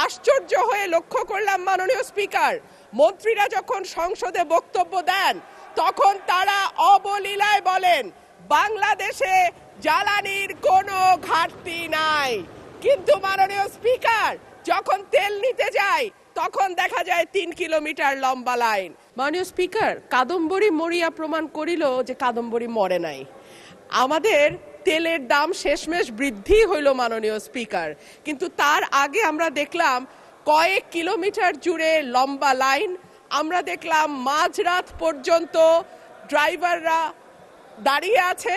আশ্চর্য হয়ে লক্ষ্য করলাম মাননীয় স্পিকার, মন্ত্রীরা যখন সংসদে বক্তব্য দেন তখন তারা অবলীলায় বলেন বাংলাদেশে জ্বালানির কোনো ঘাটতি নাই, কিন্তু মাননীয় স্পিকার যখন তেল নিতে যায় তখন দেখা যায় 3 কিলোমিটার লম্বা লাইন। মাননীয় স্পিকার, কাদম্বরী মরিয়া প্রমাণ করিল যে কাদম্বরী মরে নাই। আমাদের তেলের দাম শেষমেশ বৃদ্ধি হইল মাননীয় স্পিকার, কিন্তু তার আগে আমরা দেখলাম কয়েক কিলোমিটার জুড়ে লম্বা লাইন। আমরা দেখলাম মাঝরাত পর্যন্ত ড্রাইভাররা দাঁড়িয়ে আছে,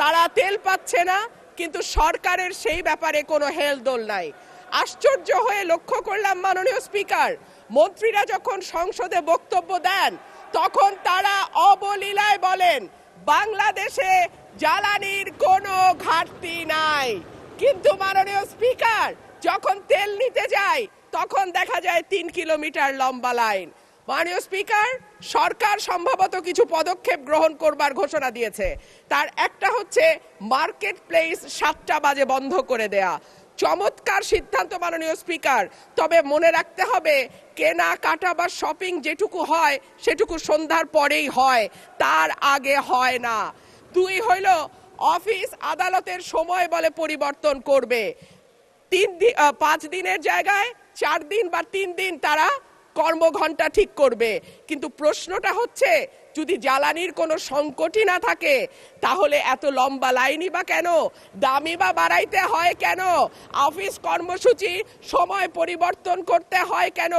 তারা তেল পাচ্ছে না, কিন্তু সরকারের সেই ব্যাপারে কোনো হেলদোল নাই। আশ্চর্য হয়ে লক্ষ্য করলাম মাননীয় স্পিকার, মন্ত্রীরা যখন সংসদে বক্তব্য দেন তখন তারা অবলীলায় বলেন বাংলাদেশে জ্বালানির কোনো ঘাটতি নাই, কিন্তু মাননীয় স্পিকার যখন তেল নিতে যায় তখন দেখা যায় 3 কিলোমিটার লম্বা লাইন। মাননীয় স্পিকার, সরকার সম্ভবত কিছু পদক্ষেপ গ্রহণ করবার ঘোষণা দিয়েছে। তার একটা হচ্ছে মার্কেট প্লেস 7টা বাজে বন্ধ করে দেয়া। চমৎকার সিদ্ধান্ত মাননীয় স্পিকার, তবে মনে রাখতে হবে কেনা কাটা বা শপিং যেটুকু হয় সেটুকু সন্ধ্যার পরেই হয়, তার আগে হয় না। 2 হইল অফিস আদালতের সময় বলে পরিবর্তন করবে। 5 দিনের জায়গায় 4 দিন বা 3 দিন তারা কর্মঘণ্টা ঠিক করবে, কিন্তু প্রশ্নটা হচ্ছে যদি জ্বালানির কোনো সংকটই না থাকে তাহলে এত লম্বা লাইনই বা কেন, দামই বা বাড়াইতে হয় কেন, অফিস কর্মসূচি সময় পরিবর্তন করতে হয় কেন?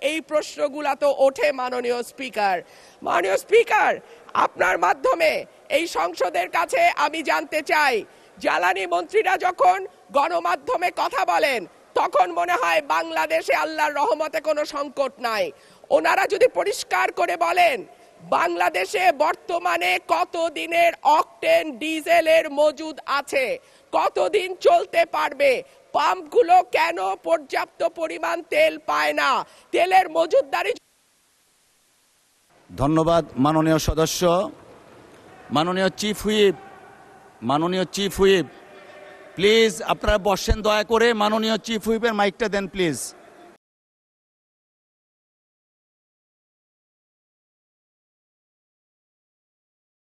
এই প্রশ্নগুলো তো ওঠে মাননীয় স্পিকার। মাননীয় স্পিকার, আপনার মাধ্যমে এই সংসদের কাছে আমি জানতে চাই, জ্বালানি মন্ত্রীরা যখন গণমাধ্যমে কথা বলেন তখন মনে হয় বাংলাদেশে আল্লাহর রহমতে কোনো সংকট নাই। ওনারা যদি পরিষ্কার করে বলেন বাংলাদেশে বর্তমানে কত দিনের অকটেন ডিজেলের মজুদ আছে, কতদিন চলতে পারবে, পাম্পগুলো কেন পর্যাপ্ত পরিমাণ তেল পায় না, তেলের মজুদদারি। ধন্যবাদ মাননীয় সদস্য। মাননীয় চিফ হুইপ প্লিজ আপনারা বসেন দয়া করে। মাননীয় চিফ হুইপের মাইকটা দেন প্লিজ।